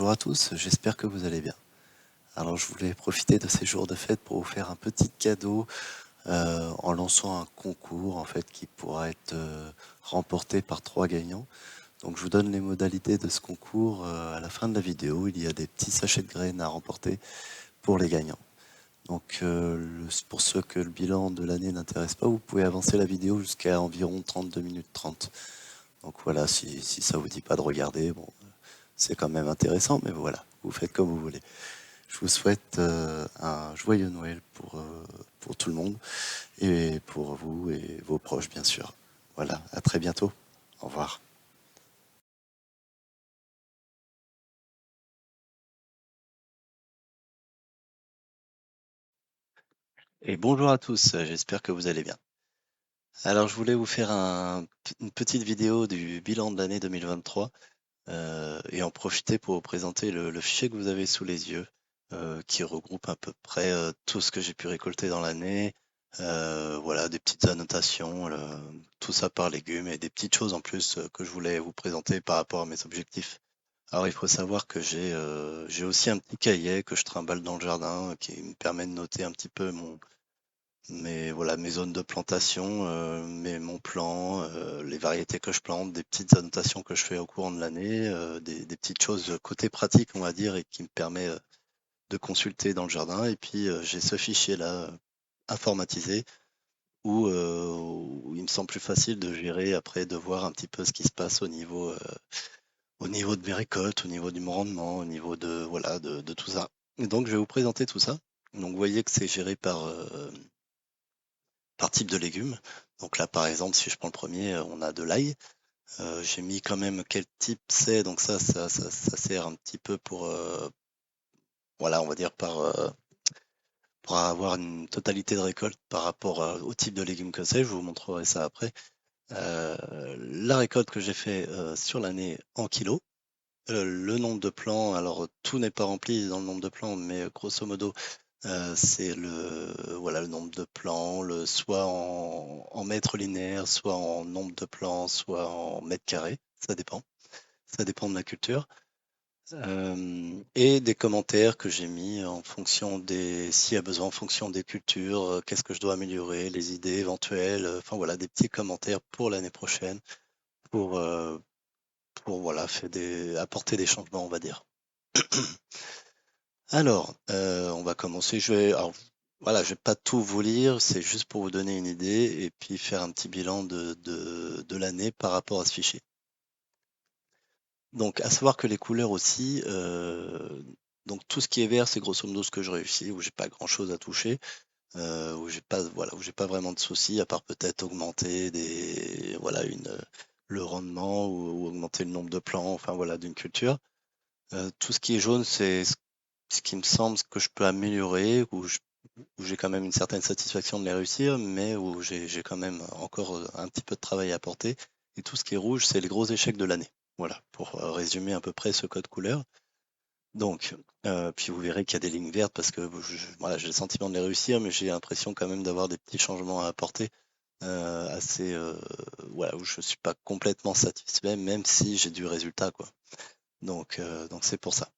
Bonjour à tous, j'espère que vous allez bien. Alors je voulais profiter de ces jours de fête pour vous faire un petit cadeau en lançant un concours en fait qui pourra être remporté par 3 gagnants. Donc je vous donne les modalités de ce concours à la fin de la vidéo. Il y a des petits sachets de graines à remporter pour les gagnants. Donc pour ceux que le bilan de l'année n'intéresse pas, vous pouvez avancer la vidéo jusqu'à environ 32 minutes 30. Donc voilà, si ça vous dit pas de regarder, bon, c'est quand même intéressant, mais voilà, vous faites comme vous voulez. Je vous souhaite un joyeux Noël pour tout le monde et pour vous et vos proches, bien sûr. Voilà, à très bientôt. Au revoir. Et bonjour à tous, j'espère que vous allez bien. Alors, je voulais vous faire une petite vidéo du bilan de l'année 2023 et en profiter pour vous présenter le fichier que vous avez sous les yeux, qui regroupe à peu près tout ce que j'ai pu récolter dans l'année. Voilà, des petites annotations, tout ça par légumes et des petites choses en plus que je voulais vous présenter par rapport à mes objectifs. Alors, il faut savoir que j'ai aussi un petit cahier que je trimballe dans le jardin qui me permet de noter un petit peu voilà, mes zones de plantation, mon plan, les variétés que je plante, des petites annotations que je fais au courant de l'année, des petites choses côté pratique, on va dire, et qui me permet de consulter dans le jardin. Et puis, j'ai ce fichier-là informatisé où il me semble plus facile de gérer après, de voir un petit peu ce qui se passe au niveau de mes récoltes, au niveau du mon rendement, au niveau de, voilà, de tout ça. Et donc, je vais vous présenter tout ça. Donc, vous voyez que c'est géré par type de légumes. Donc là, par exemple, si je prends le premier, on a de l'ail. J'ai mis quand même quel type c'est. Donc ça sert un petit peu pour, voilà, on va dire pour avoir une totalité de récolte par rapport au type de légumes que c'est. Je vous montrerai ça après. La récolte que j'ai fait sur l'année en kilos. Le nombre de plants, alors tout n'est pas rempli dans le nombre de plants, mais grosso modo, c'est voilà, le nombre de plants, soit en mètres linéaires, soit en nombre de plants, soit en mètres carrés. Ça dépend. Ça dépend de ma culture. Et des commentaires que j'ai mis en fonction s'il y a besoin, en fonction des cultures, qu'est-ce que je dois améliorer, les idées éventuelles. Enfin voilà, des petits commentaires pour l'année prochaine, pour, euh, pour voilà, apporter des changements, on va dire. Alors, on va commencer. Alors, voilà, je vais pas tout vous lire, c'est juste pour vous donner une idée et puis faire un petit bilan de l'année par rapport à ce fichier. Donc, à savoir que les couleurs aussi, donc tout ce qui est vert, c'est grosso modo ce que je réussis, où j'ai pas grand-chose à toucher, où j'ai pas, voilà, où j'ai pas vraiment de soucis, à part peut-être augmenter voilà, le rendement ou augmenter le nombre de plants, enfin voilà, d'une culture. Tout ce qui est jaune, c'est ce qui me semble que je peux améliorer, où j'ai quand même une certaine satisfaction de les réussir, mais où j'ai quand même encore un petit peu de travail à apporter. Et tout ce qui est rouge, c'est les gros échecs de l'année. Voilà, pour résumer à peu près ce code couleur. Donc, puis vous verrez qu'il y a des lignes vertes parce que voilà, j'ai le sentiment de les réussir, mais j'ai l'impression quand même d'avoir des petits changements à apporter assez, voilà, où je suis pas complètement satisfait, même si j'ai du résultat, quoi. Donc c'est pour ça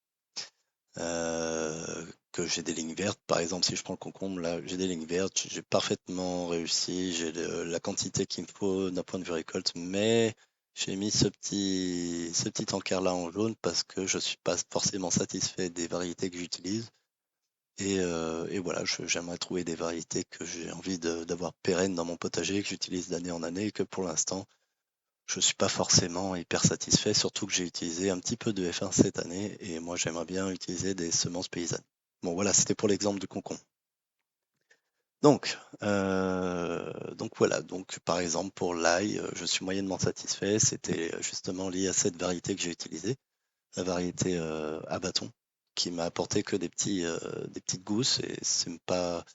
que j'ai des lignes vertes. Par exemple, si je prends le concombre, là, j'ai des lignes vertes, j'ai parfaitement réussi, j'ai la quantité qu'il me faut d'un point de vue récolte, mais j'ai mis ce petit encart là en jaune parce que je suis pas forcément satisfait des variétés que j'utilise. Et voilà, j'aimerais trouver des variétés que j'ai envie d'avoir pérennes dans mon potager, que j'utilise d'année en année et que pour l'instant, je suis pas forcément hyper satisfait, surtout que j'ai utilisé un petit peu de F1 cette année et moi j'aimerais bien utiliser des semences paysannes. Bon voilà, c'était pour l'exemple du concombre. Donc voilà, donc par exemple pour l'ail, je suis moyennement satisfait. C'était justement lié à cette variété que j'ai utilisée, la variété à bâton, qui m'a apporté que des petites gousses et c'est pas,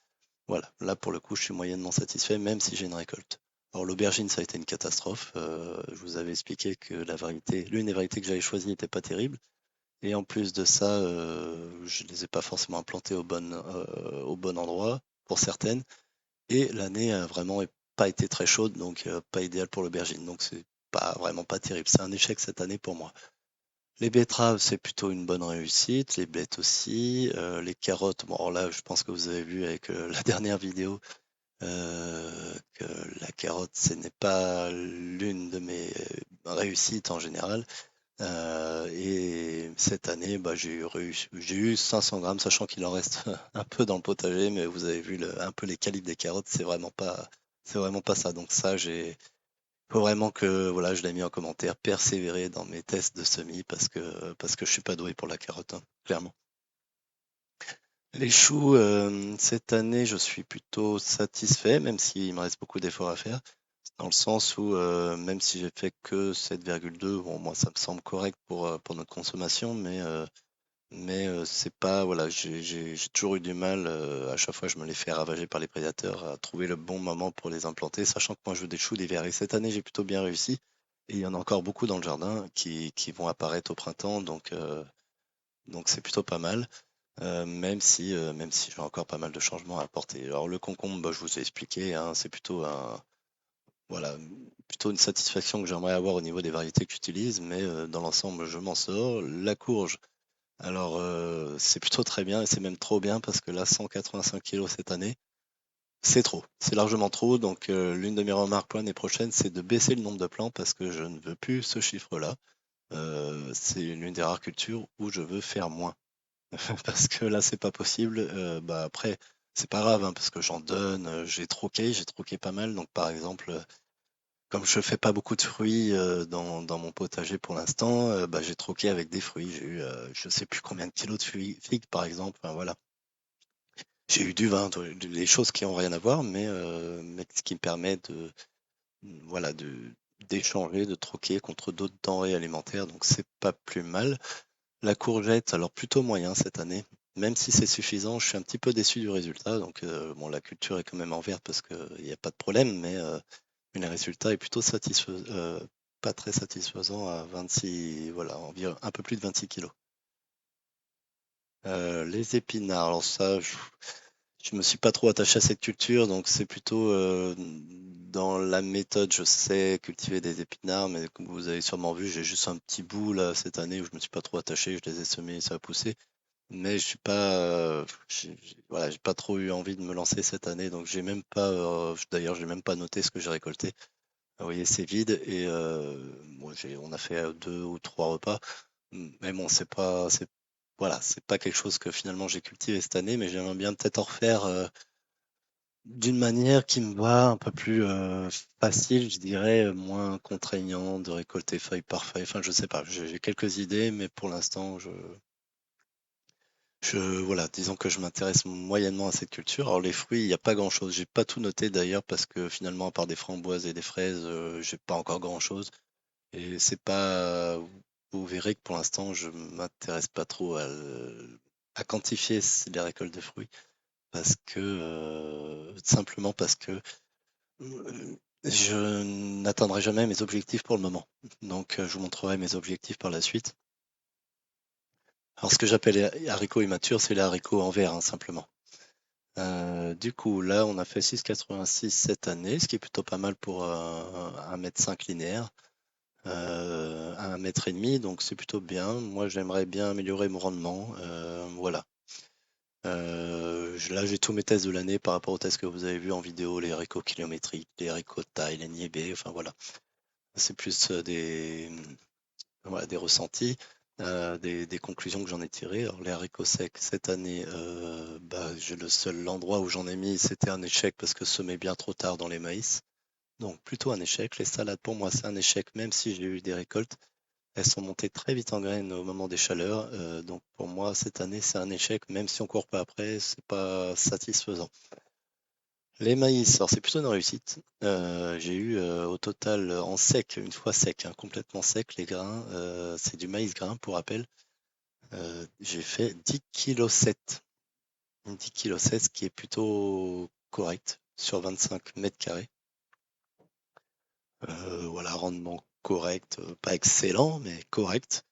voilà, là pour le coup je suis moyennement satisfait même si j'ai une récolte. Alors l'aubergine ça a été une catastrophe. Je vous avais expliqué que l'une des variétés que j'avais choisies n'était pas terrible. Et en plus de ça, je les ai pas forcément implantées au bon endroit pour certaines. Et l'année a vraiment pas été très chaude, donc pas idéal pour l'aubergine. Donc c'est pas vraiment pas terrible. C'est un échec cette année pour moi. Les betteraves, c'est plutôt une bonne réussite, les blettes aussi, les carottes, bon alors là, je pense que vous avez vu avec la dernière vidéo que la carotte, ce n'est pas l'une de mes réussites en général. Et cette année, bah, j'ai eu 500 grammes, sachant qu'il en reste un peu dans le potager, mais vous avez vu un peu les calibres des carottes, c'est vraiment pas ça. Donc ça, faut vraiment que, voilà, je l'ai mis en commentaire, persévérer dans mes tests de semis parce que je suis pas doué pour la carotte, hein, clairement. Les choux, cette année, je suis plutôt satisfait, même s'il me reste beaucoup d'efforts à faire, dans le sens où même si j'ai fait que 7,2, bon, moi, ça me semble correct pour notre consommation, mais c'est pas, voilà, j'ai toujours eu du mal, à chaque fois je me les fais ravager par les prédateurs, à trouver le bon moment pour les implanter, sachant que moi je veux des choux d'hiver. Et cette année, j'ai plutôt bien réussi. Et il y en a encore beaucoup dans le jardin qui vont apparaître au printemps, donc c'est plutôt pas mal. Même si j'ai encore pas mal de changements à apporter. Alors le concombre, bah, je vous ai expliqué, hein, c'est voilà, plutôt une satisfaction que j'aimerais avoir au niveau des variétés que j'utilise, mais dans l'ensemble, je m'en sors. La courge, alors c'est plutôt très bien et c'est même trop bien parce que là, 185 kilos cette année, c'est trop, c'est largement trop. Donc l'une de mes remarques pour l'année prochaine, c'est de baisser le nombre de plants parce que je ne veux plus ce chiffre-là. C'est l'une des rares cultures où je veux faire moins. Parce que là, c'est pas possible. Bah après, c'est pas grave, hein, parce que j'en donne. J'ai troqué pas mal. Donc, par exemple, comme je fais pas beaucoup de fruits dans mon potager pour l'instant, bah, j'ai troqué avec des fruits. J'ai eu, je sais plus combien de kilos de figues, par exemple. Enfin, voilà. J'ai eu du vin, des choses qui ont rien à voir, mais ce qui me permet voilà, d'échanger, de troquer contre d'autres denrées alimentaires. Donc, c'est pas plus mal. La courgette, alors plutôt moyen cette année. Même si c'est suffisant, je suis un petit peu déçu du résultat. Donc, bon, la culture est quand même en vert parce qu'il n'y a pas de problème, mais le résultat est plutôt satisfaisant, pas très satisfaisant à 26, voilà, environ un peu plus de 26 kilos. Les épinards, alors ça, je me suis pas trop attaché à cette culture, donc c'est plutôt dans la méthode, je sais cultiver des épinards, mais comme vous avez sûrement vu, j'ai juste un petit bout là cette année où je me suis pas trop attaché, je les ai semés, ça a poussé. Mais je suis pas, voilà, j'ai pas trop eu envie de me lancer cette année, donc j'ai même pas, d'ailleurs, j'ai même pas noté ce que j'ai récolté. Vous voyez, c'est vide et bon, on a fait 2 ou 3 repas, mais bon, voilà, c'est pas quelque chose que finalement j'ai cultivé cette année, mais j'aimerais bien peut-être en refaire d'une manière qui me va un peu plus facile, je dirais, moins contraignant de récolter feuille par feuille. Enfin, je sais pas, j'ai quelques idées, mais pour l'instant, voilà, disons que je m'intéresse moyennement à cette culture. Alors les fruits, il n'y a pas grand-chose. J'ai pas tout noté d'ailleurs parce que finalement, à part des framboises et des fraises, j'ai pas encore grand-chose. Et c'est pas, vous verrez que pour l'instant, je m'intéresse pas trop à quantifier les récoltes de fruits parce que simplement parce que je n'atteindrai jamais mes objectifs pour le moment. Donc, je vous montrerai mes objectifs par la suite. Alors, ce que j'appelle les haricots immatures, c'est les haricots en verre, hein, simplement. Du coup, là, on a fait 6,86 cette année, ce qui est plutôt pas mal pour un mètre 5 linéaire, à 1,5 m, donc c'est plutôt bien. Moi, j'aimerais bien améliorer mon rendement. Voilà. Là, j'ai tous mes tests de l'année par rapport aux tests que vous avez vus en vidéo, les haricots kilométriques, les haricots de taille, les niébés, enfin voilà. C'est plus voilà, des ressentis, des conclusions que j'en ai tirées. Alors, les haricots secs, cette année, bah, le seul endroit où j'en ai mis, c'était un échec parce que semé bien trop tard dans les maïs. Donc, plutôt un échec. Les salades, pour moi, c'est un échec, même si j'ai eu des récoltes. Elles sont montées très vite en graines au moment des chaleurs. Donc, pour moi, cette année, c'est un échec, même si on court pas après, c'est pas satisfaisant. Les maïs, alors c'est plutôt une réussite. J'ai eu au total en sec, une fois sec, hein, complètement sec, les grains, c'est du maïs grain pour rappel. J'ai fait 10,7 kg. 10,7 kg, ce qui est plutôt correct sur 25 mètres carrés. Voilà, rendement correct, pas excellent, mais correct.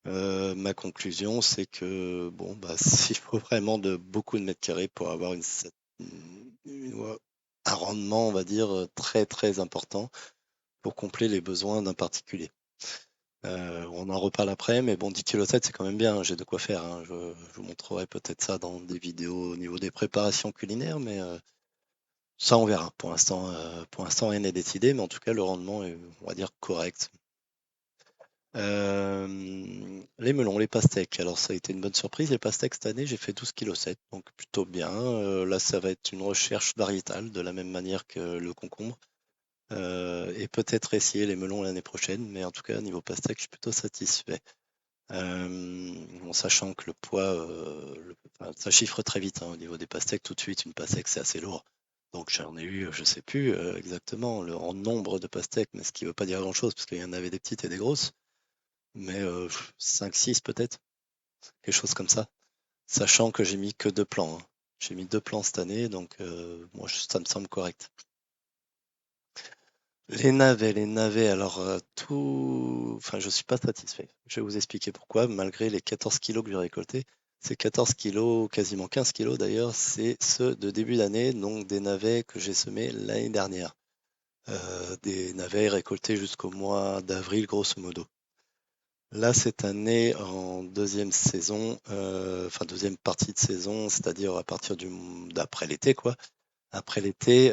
Ma conclusion, c'est que bon, bah, s'il faut vraiment beaucoup de mètres carrés pour avoir ouais, un rendement, on va dire, très très important pour combler les besoins d'un particulier. On en reparle après, mais bon, 10 kg 7, c'est quand même bien, j'ai de quoi faire, hein. Je vous montrerai peut-être ça dans des vidéos au niveau des préparations culinaires, mais ça, on verra. Pour l'instant, rien n'est décidé, mais en tout cas, le rendement est, on va dire, correct. Les melons, les pastèques. Alors, ça a été une bonne surprise. Les pastèques, cette année, j'ai fait 12 kg 7, donc plutôt bien. Là, ça va être une recherche variétale, de la même manière que le concombre. Et peut-être essayer les melons l'année prochaine, mais en tout cas, niveau pastèque, je suis plutôt satisfait. En sachant que le poids, enfin, ça chiffre très vite, hein, au niveau des pastèques. Tout de suite, une pastèque, c'est assez lourd. Donc j'en ai eu, je sais plus exactement en nombre de pastèques, mais ce qui veut pas dire grand-chose, parce qu'il y en avait des petites et des grosses, mais 5-6 peut-être, quelque chose comme ça. Sachant que j'ai mis que 2 plans, hein. J'ai mis 2 plans cette année, donc moi, ça me semble correct. Les navets, alors enfin, je suis pas satisfait. Je vais vous expliquer pourquoi, malgré les 14 kilos que j'ai récoltés. Ces 14 kilos, quasiment 15 kilos d'ailleurs, c'est ceux de début d'année, donc des navets que j'ai semés l'année dernière. Des navets récoltés jusqu'au mois d'avril, grosso modo. Là, cette année, en deuxième saison, enfin deuxième partie de saison, c'est-à-dire à partir d'après l'été, quoi. Après l'été,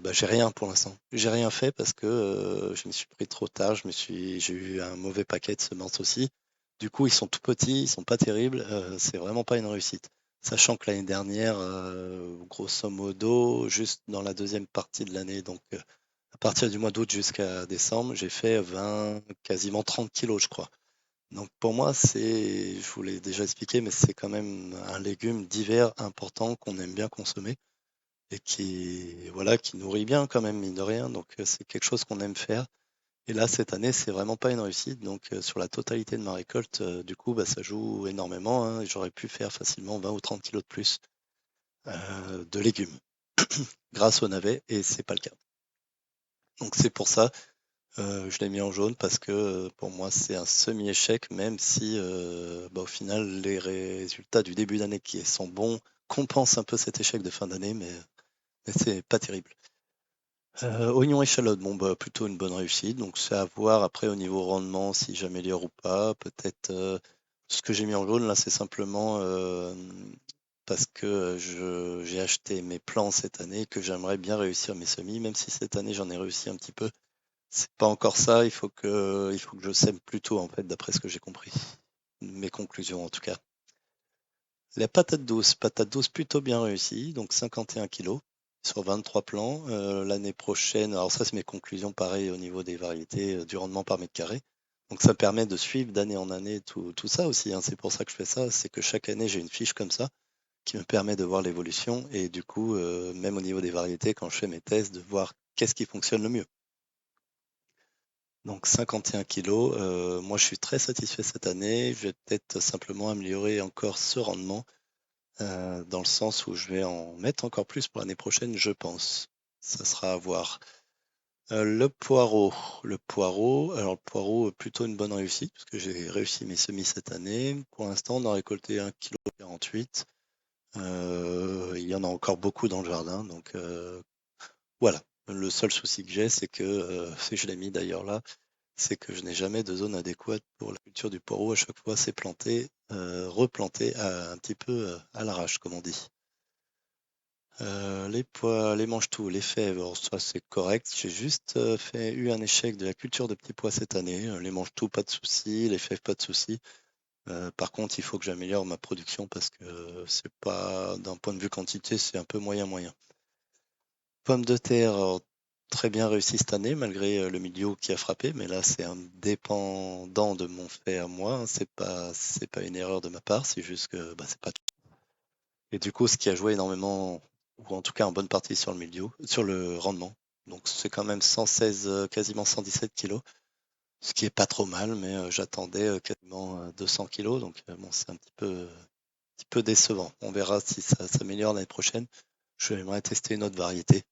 bah, j'ai rien pour l'instant. J'ai rien fait parce que je me suis pris trop tard. J'ai eu un mauvais paquet de semences aussi. Du coup, ils sont tout petits, ils sont pas terribles. C'est vraiment pas une réussite. Sachant que l'année dernière, grosso modo, juste dans la deuxième partie de l'année, donc à partir du mois d'août jusqu'à décembre, j'ai fait 20, quasiment 30 kilos, je crois. Donc pour moi, je vous l'ai déjà expliqué, mais c'est quand même un légume d'hiver important qu'on aime bien consommer et voilà, qui nourrit bien quand même, mine de rien. Donc c'est quelque chose qu'on aime faire. Et là, cette année, c'est vraiment pas une réussite. Donc sur la totalité de ma récolte, du coup, bah, ça joue énormément, hein. J'aurais pu faire facilement 20 ou 30 kilos de plus de légumes grâce au navet, et c'est pas le cas. Donc c'est pour ça, je l'ai mis en jaune parce que pour moi, c'est un semi-échec, même si bah, au final, les résultats du début d'année qui sont bons compensent un peu cet échec de fin d'année, mais c'est pas terrible. Oignon échalote, bon bah plutôt une bonne réussite, donc c'est à voir après au niveau rendement si j'améliore ou pas. Peut-être ce que j'ai mis en jaune là, c'est simplement parce que j'ai acheté mes plants cette année et que j'aimerais bien réussir mes semis, même si cette année j'en ai réussi un petit peu. C'est pas encore ça, il faut que je sème plus tôt en fait, d'après ce que j'ai compris. Mes conclusions en tout cas. La patate douce plutôt bien réussie, donc 51 kilos sur 23 plants. L'année prochaine, alors ça c'est mes conclusions pareil au niveau des variétés, du rendement par mètre carré. Donc ça permet de suivre d'année en année tout ça aussi, hein. C'est pour ça que je fais ça, c'est que chaque année j'ai une fiche comme ça qui me permet de voir l'évolution et du coup, même au niveau des variétés, quand je fais mes tests, de voir qu'est-ce qui fonctionne le mieux. Donc 51 kilos, moi je suis très satisfait cette année. Je vais peut-être simplement améliorer encore ce rendement dans le sens où je vais en mettre encore plus pour l'année prochaine, je pense. Ça sera à voir. Alors le poireau, plutôt une bonne réussite, parce que j'ai réussi mes semis cette année. Pour l'instant, on a récolté 1,48 kg. Il y en a encore beaucoup dans le jardin, donc voilà. Le seul souci que j'ai, c'est que, je l'ai mis d'ailleurs là, c'est que je n'ai jamais de zone adéquate pour la culture du poireau. À chaque fois, c'est planté, replanté un petit peu à l'arrache, comme on dit. Les pois, les mange-tout, les fèves, alors ça c'est correct. J'ai juste eu un échec de la culture de petits pois cette année. Les mange-tout, pas de souci. Les fèves, pas de souci. Par contre, il faut que j'améliore ma production parce que c'est pas, d'un point de vue quantité, c'est un peu moyen. Pommes de terre, alors, très bien réussi cette année malgré le milieu qui a frappé, mais là c'est indépendant de mon fait à moi, hein. C'est pas une erreur de ma part, c'est juste que bah, c'est pas. Et du coup, ce qui a joué énormément, ou en tout cas en bonne partie sur le milieu, sur le rendement. Donc c'est quand même 116, quasiment 117 kilos, ce qui est pas trop mal, mais j'attendais quasiment 200 kilos, donc bon, c'est un petit peu décevant. On verra si ça s'améliore l'année prochaine. J'aimerais tester une autre variété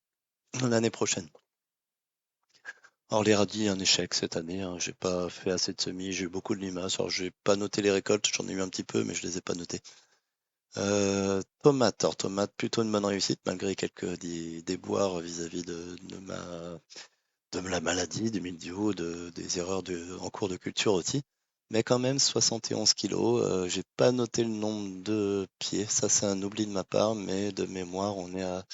l'année prochaine. Alors les radis, un échec cette année, hein. J'ai pas fait assez de semis, j'ai eu beaucoup de limaces. Alors j'ai pas noté les récoltes, j'en ai eu un petit peu, mais je les ai pas notées. Tomates, alors tomates, plutôt une bonne réussite malgré quelques déboires vis-à-vis de de la maladie, du mildiou, des erreurs en cours de culture aussi. Mais quand même, 71 kilos. J'ai pas noté le nombre de pieds. Ça, c'est un oubli de ma part, mais de mémoire, on est à,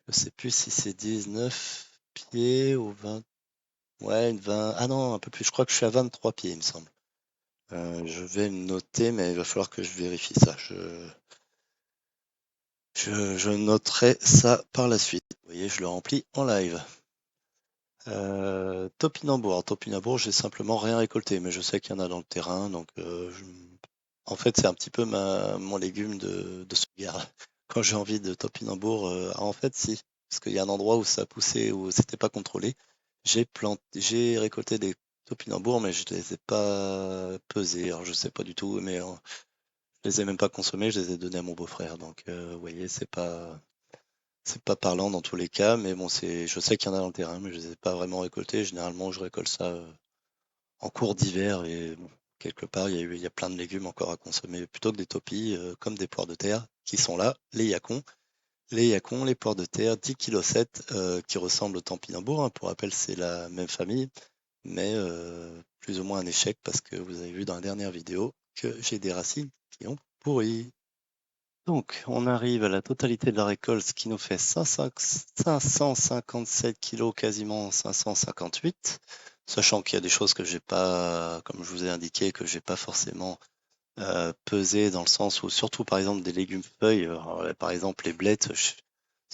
je sais plus si c'est 19 pieds ou 20. Ouais, une 20. Ah non, un peu plus. Je crois que je suis à 23 pieds, il me semble. Je vais le noter, mais il va falloir que je vérifie ça. Je noterai ça par la suite. Vous voyez, je le remplis en live. Topinambour. Alors, topinambour, j'ai simplement rien récolté, mais je sais qu'il y en a dans le terrain, donc en fait, c'est un petit peu mon légume de sauvegarde. Quand j'ai envie de topinambour, en fait, si, parce qu'il y a un endroit où ça a poussé, où c'était pas contrôlé. J'ai récolté des topinambours, mais je les ai pas pesés. Alors, je sais pas du tout, mais je les ai même pas consommés, je les ai donnés à mon beau-frère. Donc, vous voyez, c'est pas parlant dans tous les cas, mais bon, je sais qu'il y en a dans le terrain, mais je les ai pas vraiment récoltés. Généralement, je récolte ça en cours d'hiver et bon, quelque part, il y a plein de légumes encore à consommer plutôt que des topis, comme des poires de terre qui sont là, les yacons. Les yacons, les poires de terre, 10,7 kg, qui ressemblent au topinambour, hein. Pour rappel, c'est la même famille, mais plus ou moins un échec parce que vous avez vu dans la dernière vidéo que j'ai des racines qui ont pourri. Donc, on arrive à la totalité de la récolte, ce qui nous fait 557 kilos, quasiment 558, sachant qu'il y a des choses que j'ai pas, comme je vous ai indiqué, que j'ai pas forcément pesé dans le sens où, surtout par exemple des légumes feuilles, par exemple les blettes, si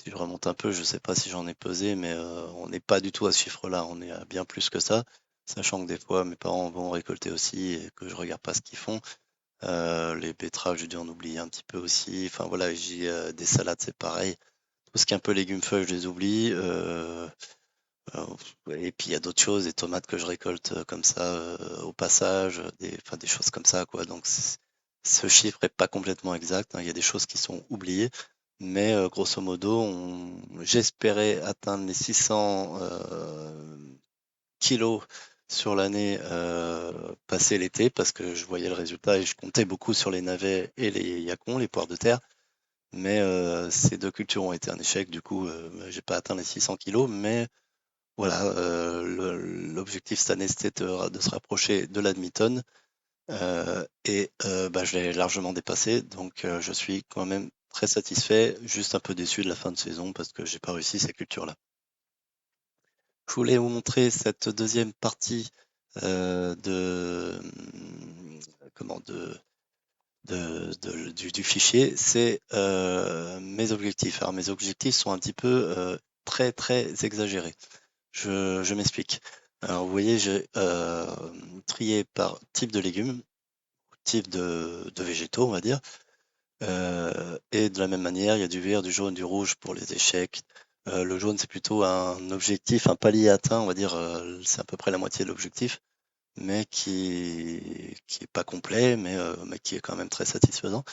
je remonte un peu, je sais pas si j'en ai pesé, mais on n'est pas du tout à ce chiffre-là, on est à bien plus que ça, sachant que des fois mes parents vont récolter aussi et que je regarde pas ce qu'ils font. Les betteraves, j'ai dû en oublier un petit peu aussi. Enfin voilà, des salades, c'est pareil. Tout ce qui est un peu légumes feuilles, je les oublie. Euh, et puis il y a d'autres choses, des tomates que je récolte comme ça au passage, enfin, des choses comme ça, quoi. Donc ce chiffre est pas complètement exact, hein. Il y a des choses qui sont oubliées. Mais grosso modo, j'espérais atteindre les 600 kilos sur l'année passée l'été parce que je voyais le résultat et je comptais beaucoup sur les navets et les yacons, les poires de terre. Mais ces deux cultures ont été un échec. Du coup, j'ai pas atteint les 600 kilos. Mais voilà, l'objectif cette année, c'était de se rapprocher de la demi-tonne. Et bah, je l'ai largement dépassé. Donc, je suis quand même très satisfait. Juste un peu déçu de la fin de saison parce que j'ai pas réussi ces cultures-là. Je voulais vous montrer cette deuxième partie de comment du fichier, c'est mes objectifs. Alors mes objectifs sont un petit peu très très exagérés. Je m'explique. Alors vous voyez, j'ai trié par type de légumes, type de végétaux, on va dire. Et de la même manière, il y a du vert, du jaune, du rouge pour les échecs. Le jaune, c'est plutôt un objectif, un palier atteint, on va dire, c'est à peu près la moitié de l'objectif, mais qui est pas complet, mais qui est quand même très satisfaisant.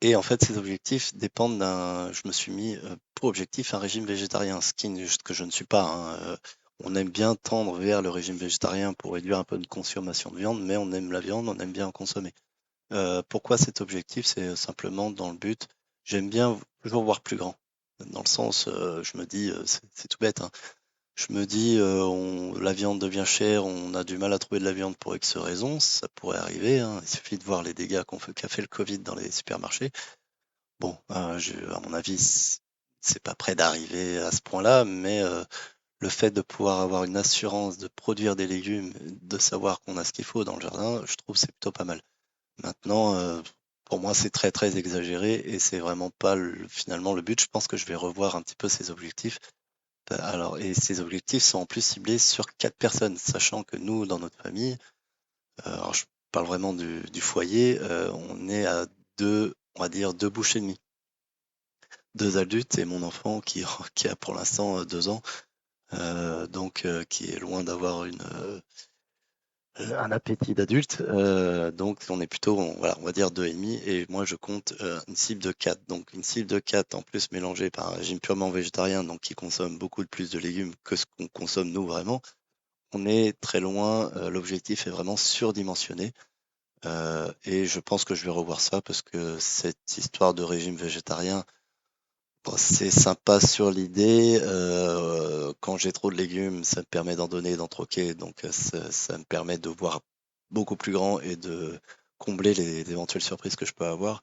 Et en fait, ces objectifs dépendent je me suis mis pour objectif un régime végétarien, ce que je ne suis pas, hein. On aime bien tendre vers le régime végétarien pour réduire un peu de consommation de viande, mais on aime la viande, on aime bien en consommer. Pourquoi cet objectif? C'est simplement dans le but, j'aime bien toujours voir plus grand. Dans le sens, je me dis, c'est tout bête, hein. Je me dis, la viande devient chère, on a du mal à trouver de la viande pour X raisons, ça pourrait arriver, hein. Il suffit de voir les dégâts qu'a fait le Covid dans les supermarchés. Bon, à mon avis, c'est pas près d'arriver à ce point-là, mais le fait de pouvoir avoir une assurance de produire des légumes, de savoir qu'on a ce qu'il faut dans le jardin, je trouve que c'est plutôt pas mal. Maintenant, pour moi, c'est très très exagéré et c'est vraiment pas finalement le but. Je pense que je vais revoir un petit peu ces objectifs. Alors, et ces objectifs sont en plus ciblés sur 4 personnes, sachant que nous, dans notre famille, alors je parle vraiment du foyer, on est à deux, on va dire 2 bouches et demie. 2 adultes et mon enfant qui a pour l'instant 2 ans, donc qui est loin d'avoir un appétit d'adulte. Donc on est plutôt, voilà, on va dire 2,5. Et moi je compte une cible de 4. Donc une cible de 4 en plus mélangée par un régime purement végétarien, donc qui consomme beaucoup de plus de légumes que ce qu'on consomme nous vraiment. On est très loin. L'objectif est vraiment surdimensionné. Et je pense que je vais revoir ça parce que cette histoire de régime végétarien, Bon, c'est sympa sur l'idée. Quand j'ai trop de légumes, ça me permet d'en donner, d'en troquer. Donc, ça me permet de voir beaucoup plus grand et de combler les éventuelles surprises que je peux avoir,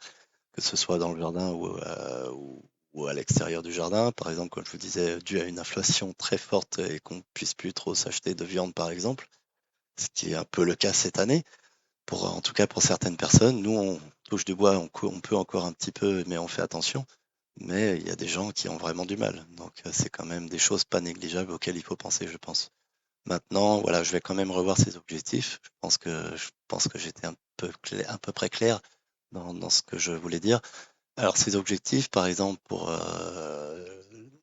que ce soit dans le jardin ou à l'extérieur du jardin. Par exemple, comme je vous disais, dû à une inflation très forte et qu'on puisse plus trop s'acheter de viande, par exemple, ce qui est un peu le cas cette année. En tout cas, pour certaines personnes, nous, on touche du bois, on peut encore un petit peu, mais on fait attention. Mais il y a des gens qui ont vraiment du mal. Donc, c'est quand même des choses pas négligeables auxquelles il faut penser, je pense. Maintenant, voilà, je vais quand même revoir ces objectifs. Je pense que j'étais à peu près clair dans ce que je voulais dire. Alors, ces objectifs, par exemple, pour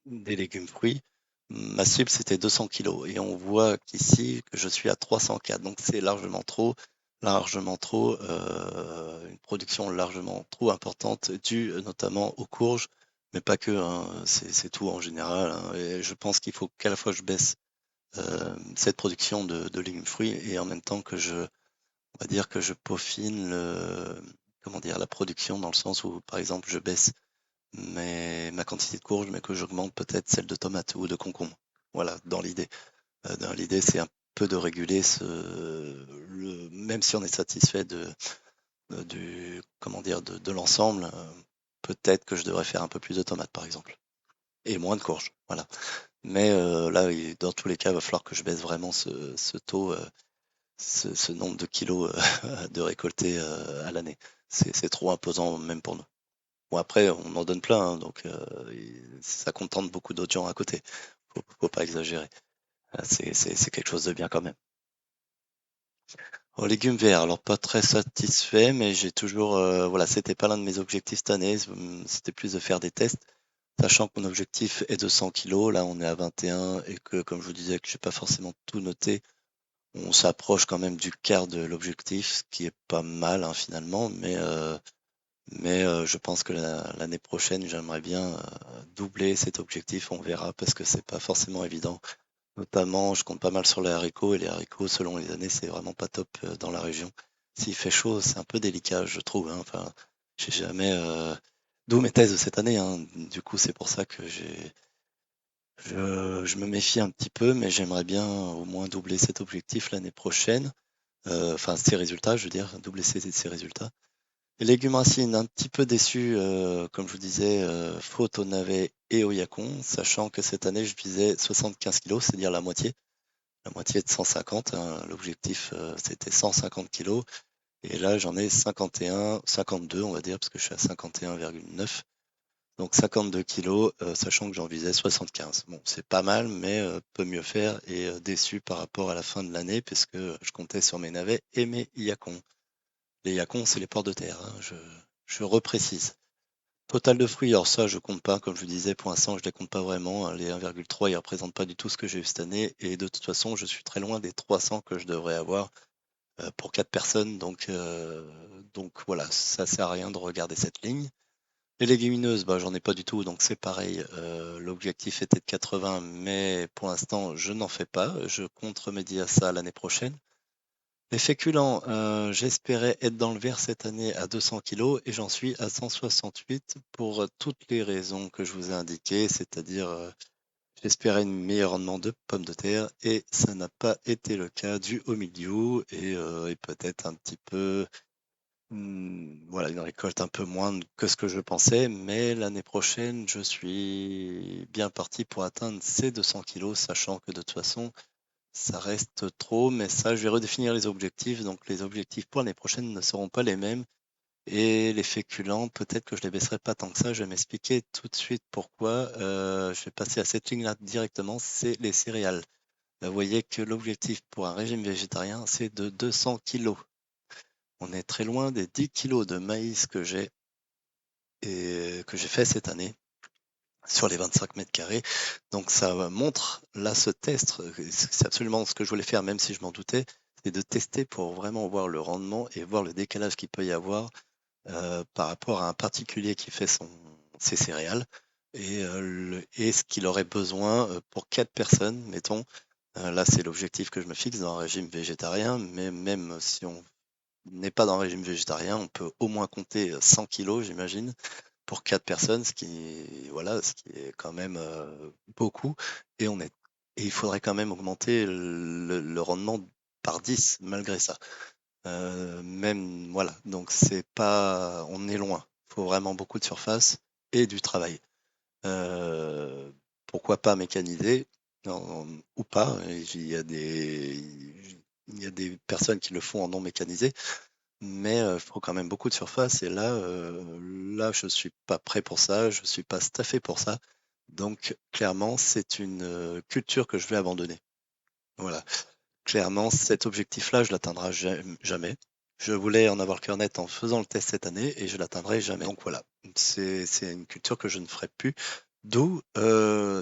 des légumes fruits, ma cible, c'était 200 kilos. Et on voit qu'ici, que je suis à 304. Donc, c'est largement trop, une production largement trop importante, due notamment aux courges, mais pas que, hein, c'est tout en général, hein. Et je pense qu'il faut qu'à la fois je baisse cette production de légumes fruits et en même temps on va dire que je peaufine comment dire, la production dans le sens où, par exemple, je baisse ma quantité de courges, mais que j'augmente peut-être celle de tomates ou de concombres. Voilà, dans l'idée. Dans l'idée, c'est un peu de réguler même si on est satisfait comment dire, de l'ensemble, peut-être que je devrais faire un peu plus de tomates, par exemple, et moins de courges. Voilà. Mais là, dans tous les cas, il va falloir que je baisse vraiment ce taux, ce nombre de kilos de récoltés à l'année. C'est trop imposant même pour nous. Bon, après, on en donne plein, hein, donc ça contente beaucoup d'autres gens à côté. Faut pas exagérer. C'est quelque chose de bien quand même. En légumes verts, alors pas très satisfait, mais j'ai toujours, voilà, c'était pas l'un de mes objectifs cette année, c'était plus de faire des tests, sachant que mon objectif est de 100 kilos, là on est à 21 et que, comme je vous disais, que j'ai pas forcément tout noté, on s'approche quand même du quart de l'objectif, ce qui est pas mal hein, finalement, mais je pense que l'année prochaine, j'aimerais bien doubler cet objectif, on verra, parce que c'est pas forcément évident. Notamment, je compte pas mal sur les haricots et les haricots, selon les années, c'est vraiment pas top dans la région. S'il fait chaud, c'est un peu délicat, je trouve, hein. Enfin, j'ai jamais. D'où mes thèses de cette année, hein. Du coup, c'est pour ça que je me méfie un petit peu, mais j'aimerais bien au moins doubler cet objectif l'année prochaine. Enfin, ces résultats, je veux dire, doubler ces résultats. Les légumes racines, un petit peu déçu, comme je vous disais, faute au navet et au yacon, sachant que cette année, je visais 75 kilos, c'est-à-dire la moitié de 150, hein. L'objectif, c'était 150 kilos. Et là, j'en ai 51, 52, on va dire, parce que je suis à 51,9. Donc 52 kilos, sachant que j'en visais 75. Bon, c'est pas mal, mais peut mieux faire et déçu par rapport à la fin de l'année, puisque je comptais sur mes navets et mes yacons. Les yacons, c'est les ports de terre, hein, je reprécise. Total de fruits, alors ça, je compte pas, comme je vous disais, pour l'instant, je les compte pas vraiment, hein. Les 1,3, ils représentent pas du tout ce que j'ai eu cette année, et de toute façon, je suis très loin des 300 que je devrais avoir pour 4 personnes, donc voilà, ça sert à rien de regarder cette ligne. Les légumineuses, bah, j'en ai pas du tout, donc c'est pareil. L'objectif était de 80, mais pour l'instant, je n'en fais pas. Je compte remédier à ça l'année prochaine. Les féculents, j'espérais être dans le vert cette année à 200 kilos et j'en suis à 168 pour toutes les raisons que je vous ai indiquées, c'est-à-dire j'espérais un meilleur rendement de pommes de terre et ça n'a pas été le cas dû au milieu et peut-être un petit peu, voilà, une récolte un peu moins que ce que je pensais, mais l'année prochaine, je suis bien parti pour atteindre ces 200 kilos, sachant que de toute façon, ça reste trop, mais ça, je vais redéfinir les objectifs. Donc, les objectifs pour l'année prochaine ne seront pas les mêmes. Et les féculents, peut-être que je les baisserai pas tant que ça. Je vais m'expliquer tout de suite pourquoi. Je vais passer à cette ligne-là directement. C'est les céréales. Vous voyez que l'objectif pour un régime végétarien, c'est de 200 kilos. On est très loin des 10 kilos de maïs que j'ai et que j'ai fait cette année sur les 25 mètres carrés. Donc ça montre, là, ce test, c'est absolument ce que je voulais faire, même si je m'en doutais, c'est de tester pour vraiment voir le rendement et voir le décalage qu'il peut y avoir par rapport à un particulier qui fait ses céréales et ce qu'il aurait besoin pour 4 personnes, mettons. Là, c'est l'objectif que je me fixe dans un régime végétarien, mais même si on n'est pas dans un régime végétarien, on peut au moins compter 100 kilos, j'imagine, pour 4 personnes, voilà, ce qui est quand même beaucoup. Et, et il faudrait quand même augmenter le rendement par 10 malgré ça. Même, voilà, donc c'est pas, on est loin. Il faut vraiment beaucoup de surface et du travail. Euh, Pourquoi pas mécaniser ou pas? Il y a des personnes qui le font en non mécanisé, mais il faut quand même beaucoup de surface. Et là, je suis pas prêt pour ça, je suis pas staffé pour ça. Donc, clairement, c'est une culture que je vais abandonner. Voilà. Clairement, cet objectif-là, je l'atteindrai jamais. Je voulais en avoir le cœur net en faisant le test cette année et je l'atteindrai jamais. Donc voilà, c'est une culture que je ne ferai plus. D'où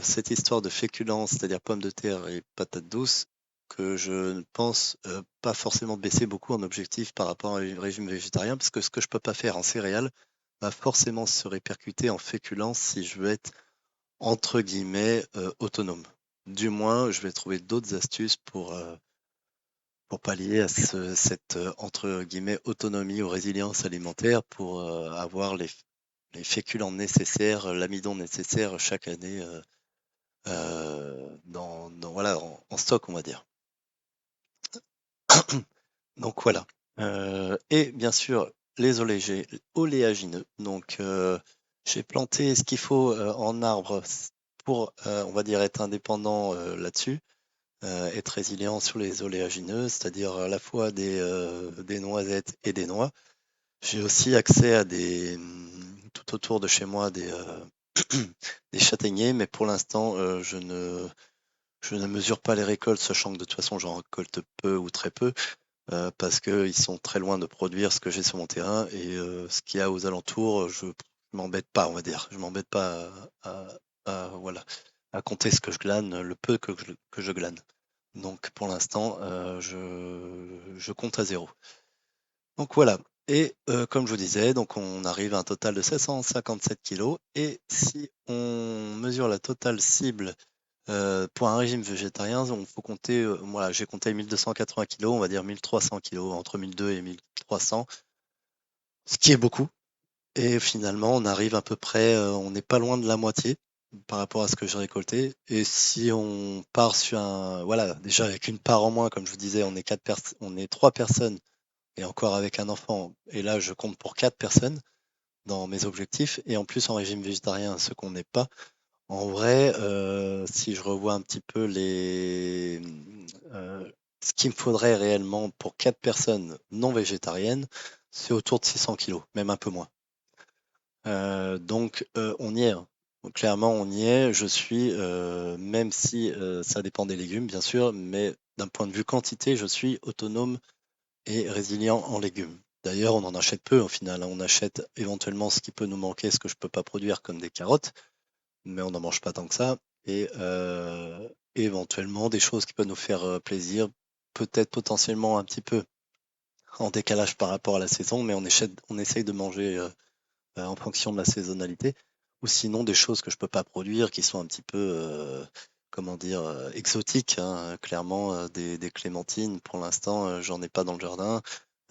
cette histoire de féculents, c'est-à-dire pommes de terre et patates douces, que je ne pense pas forcément baisser beaucoup en objectif par rapport à un régime végétarien, parce que ce que je peux pas faire en céréales va forcément se répercuter en féculents si je veux être entre guillemets autonome. Du moins, je vais trouver d'autres astuces pour pallier à cette entre guillemets autonomie ou résilience alimentaire pour avoir les féculents nécessaires, l'amidon nécessaire chaque année voilà, en stock, on va dire. Donc voilà. Et bien sûr, les oléagineux. Donc j'ai planté ce qu'il faut en arbre pour, on va dire, être indépendant là-dessus. Être résilient sur les oléagineux, c'est-à-dire à la fois des noisettes et des noix. J'ai aussi accès à tout autour de chez moi des châtaigniers, mais pour l'instant, je ne mesure pas les récoltes, sachant que de toute façon, j'en récolte peu ou très peu, parce qu'ils sont très loin de produire ce que j'ai sur mon terrain, et ce qu'il y a aux alentours, je m'embête pas, on va dire. Je m'embête pas voilà, à compter ce que je glane, le peu que je glane. Donc pour l'instant, je compte à zéro. Donc voilà. Et comme je vous disais, donc on arrive à un total de 757 kilos. Et si on mesure la totale cible pour un régime végétarien, il faut compter, voilà, j'ai compté 1280 kilos, on va dire 1300 kilos, entre 1200 et 1300, ce qui est beaucoup. Et finalement, on arrive à peu près, on n'est pas loin de la moitié par rapport à ce que j'ai récolté. Et si on part sur voilà, déjà avec une part en moins, comme je vous disais, on est 3 personnes et encore avec un enfant. Et là, je compte pour 4 personnes dans mes objectifs. Et en plus, en régime végétarien, ce qu'on n'est pas. En vrai, si je revois un petit peu ce qu'il me faudrait réellement pour 4 personnes non végétariennes, c'est autour de 600 kilos, même un peu moins. Donc on y est, hein. Donc, clairement, on y est. Je suis, même si ça dépend des légumes, bien sûr, mais d'un point de vue quantité, je suis autonome et résilient en légumes. D'ailleurs, on en achète peu au final, hein. On achète éventuellement ce qui peut nous manquer, ce que je peux pas produire, comme des carottes, mais on n'en mange pas tant que ça. Et éventuellement des choses qui peuvent nous faire plaisir, peut-être potentiellement un petit peu en décalage par rapport à la saison, mais on essaye de manger en fonction de la saisonnalité, ou sinon des choses que je peux pas produire qui sont un petit peu, comment dire, exotiques, hein. Clairement, des clémentines, pour l'instant, j'en ai pas dans le jardin.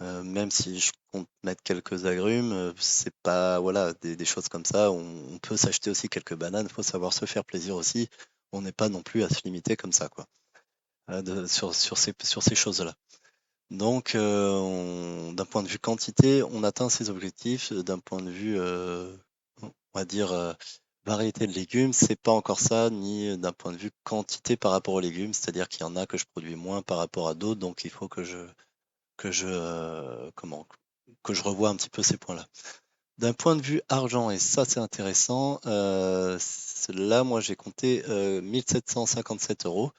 Même si je compte mettre quelques agrumes, c'est pas, voilà, des choses comme ça. On peut s'acheter aussi quelques bananes. Il faut savoir se faire plaisir aussi. On n'est pas non plus à se limiter comme ça, quoi, sur ces choses-là. Donc, d'un point de vue quantité, on atteint ses objectifs. D'un point de vue, on va dire, variété de légumes, c'est pas encore ça, ni d'un point de vue quantité par rapport aux légumes. C'est-à-dire qu'il y en a que je produis moins par rapport à d'autres, donc il faut que je revoie un petit peu ces points-là. D'un point de vue argent, et ça c'est intéressant, là moi j'ai compté 1757 euros.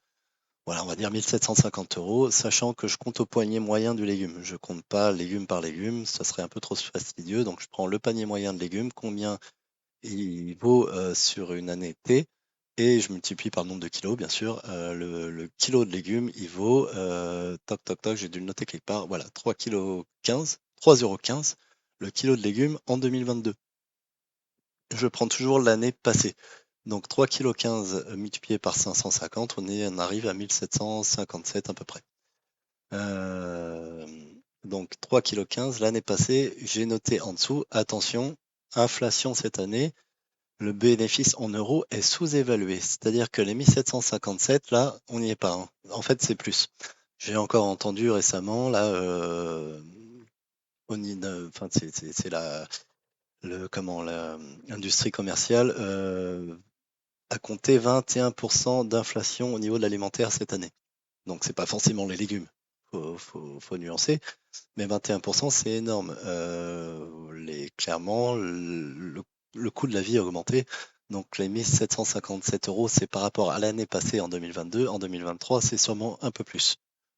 Voilà, on va dire 1750 euros, sachant que je compte au panier moyen du légume. Je compte pas légume par légume, ça serait un peu trop fastidieux. Donc je prends le panier moyen de légumes, combien il vaut sur une année T, et je multiplie par le nombre de kilos, bien sûr. Le kilo de légumes, il vaut, toc toc toc, j'ai dû le noter quelque part, voilà, 3,15 €, le kilo de légumes en 2022. Je prends toujours l'année passée. Donc 3,15 kg multiplié par 550, on arrive à 1757 à peu près. Donc 3,15 kg l'année passée, j'ai noté en dessous, attention, inflation cette année, le bénéfice en euros est sous-évalué. C'est-à-dire que les 1757, là, on n'y est pas, hein. En fait, c'est plus. J'ai encore entendu récemment, là, enfin, c'est l'industrie commerciale a compté 21% d'inflation au niveau de l'alimentaire cette année. Donc, c'est pas forcément les légumes. Faut nuancer. Mais 21%, c'est énorme. Clairement, le coût de la vie a augmenté. Donc les 1757 euros, c'est par rapport à l'année passée en 2022. En 2023, c'est sûrement un peu plus.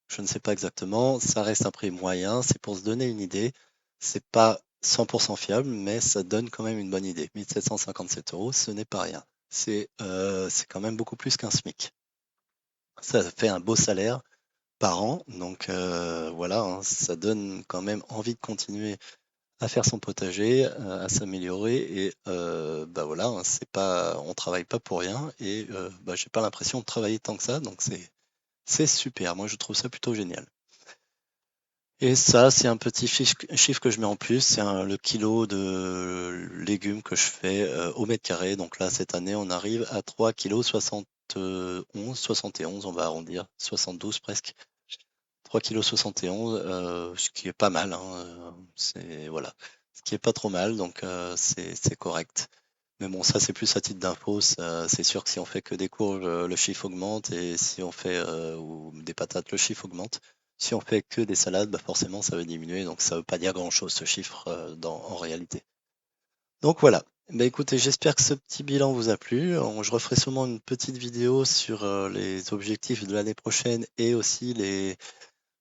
Je ne sais pas exactement. Ça reste un prix moyen. C'est pour se donner une idée. C'est pas 100% fiable, mais ça donne quand même une bonne idée. 1757 euros, ce n'est pas rien. C'est quand même beaucoup plus qu'un SMIC. Ça fait un beau salaire par an. Donc voilà, hein, ça donne quand même envie de continuer à faire son potager, à s'améliorer et bah voilà, hein, on travaille pas pour rien et bah, j'ai pas l'impression de travailler tant que ça, donc c'est super. Moi, je trouve ça plutôt génial. Et ça, c'est un petit chiffre que je mets en plus, c'est le kilo de légumes que je fais au mètre carré. Donc là, cette année, on arrive à 3 kg 71, on va arrondir, 72 presque. 3,71 kg, ce qui est pas mal, hein, c'est voilà, ce qui est pas trop mal, donc c'est correct. Mais bon, ça c'est plus à titre d'info. C'est sûr que si on fait que des courges, le chiffre augmente, et si on fait ou des patates, le chiffre augmente. Si on fait que des salades, bah forcément ça va diminuer, donc ça veut pas dire grand-chose ce chiffre en réalité. Donc voilà. Bah écoutez, j'espère que ce petit bilan vous a plu. Je referai sûrement une petite vidéo sur les objectifs de l'année prochaine et aussi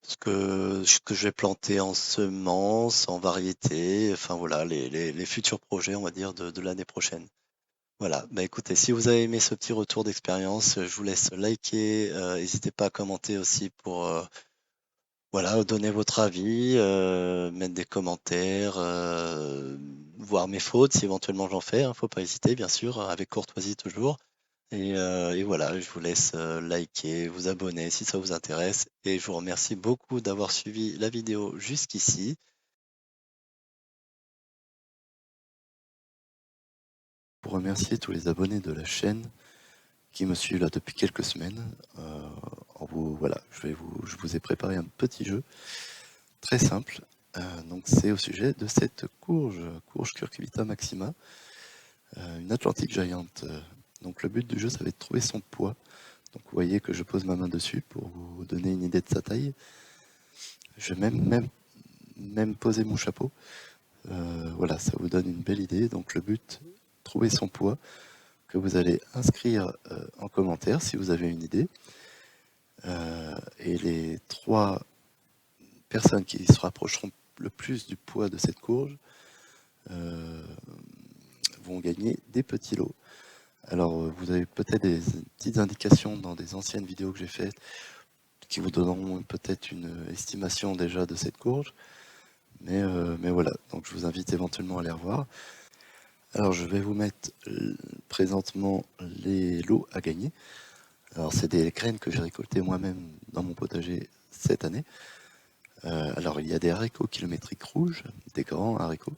ce que je vais planter en semences, en variétés, enfin voilà, les futurs projets, on va dire, de l'année prochaine. Voilà, bah écoutez, si vous avez aimé ce petit retour d'expérience, je vous laisse liker, n'hésitez pas à commenter aussi pour voilà, donner votre avis, mettre des commentaires, voir mes fautes si éventuellement j'en fais, hein, faut pas hésiter, bien sûr, avec courtoisie toujours. Et voilà, je vous laisse liker, vous abonner si ça vous intéresse. Et je vous remercie beaucoup d'avoir suivi la vidéo jusqu'ici. Pour remercier tous les abonnés de la chaîne qui me suivent là depuis quelques semaines. Voilà, je vous ai préparé un petit jeu très simple. Donc c'est au sujet de cette courge Curcubita maxima, une Atlantic Giant. Donc le but du jeu, ça va être de trouver son poids. Donc vous voyez que je pose ma main dessus pour vous donner une idée de sa taille. Je vais même poser mon chapeau. Voilà, ça vous donne une belle idée. Donc le but, trouver son poids, que vous allez inscrire en commentaire si vous avez une idée. Et les 3 personnes qui se rapprocheront le plus du poids de cette courge vont gagner des petits lots. Alors vous avez peut-être des petites indications dans des anciennes vidéos que j'ai faites qui vous donneront peut-être une estimation déjà de cette courge. Mais voilà, donc je vous invite éventuellement à les revoir. Alors je vais vous mettre présentement les lots à gagner. Alors c'est des graines que j'ai récoltées moi-même dans mon potager cette année. Alors il y a des haricots kilométriques rouges, des grands haricots.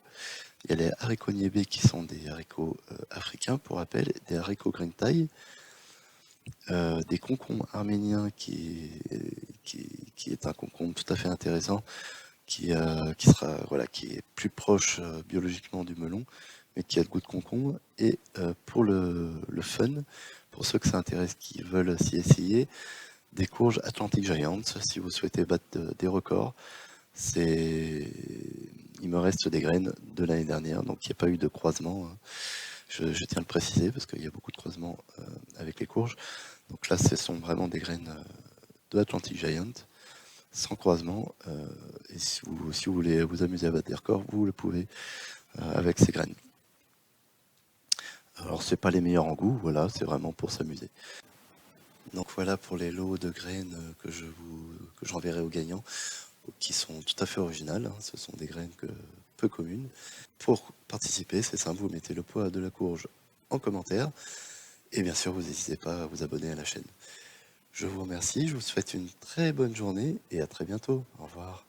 Il y a les haricots niébés qui sont des haricots africains pour rappel, des haricots green taille, des concombres arméniens qui est un concombre tout à fait intéressant, qui est plus proche biologiquement du melon, mais qui a le goût de concombre. Et pour le fun, pour ceux que ça intéresse qui veulent s'y essayer, des courges Atlantic Giant, si vous souhaitez battre des records. Il me reste des graines de l'année dernière, donc il n'y a pas eu de croisement, hein. Je tiens à le préciser parce qu'il y a beaucoup de croisements avec les courges. Donc là, ce sont vraiment des graines de Atlantic Giant, sans croisement. Et si vous voulez vous amuser à battre des records, vous le pouvez avec ces graines. Alors c'est pas les meilleurs en goût, voilà, c'est vraiment pour s'amuser. Donc voilà pour les lots de graines que j'enverrai aux gagnants, qui sont tout à fait originales, hein. Ce sont des graines peu communes. Pour participer, c'est simple, vous mettez le poids de la courge en commentaire, et bien sûr vous n'hésitez pas à vous abonner à la chaîne. Je vous remercie, je vous souhaite une très bonne journée et à très bientôt. Au revoir.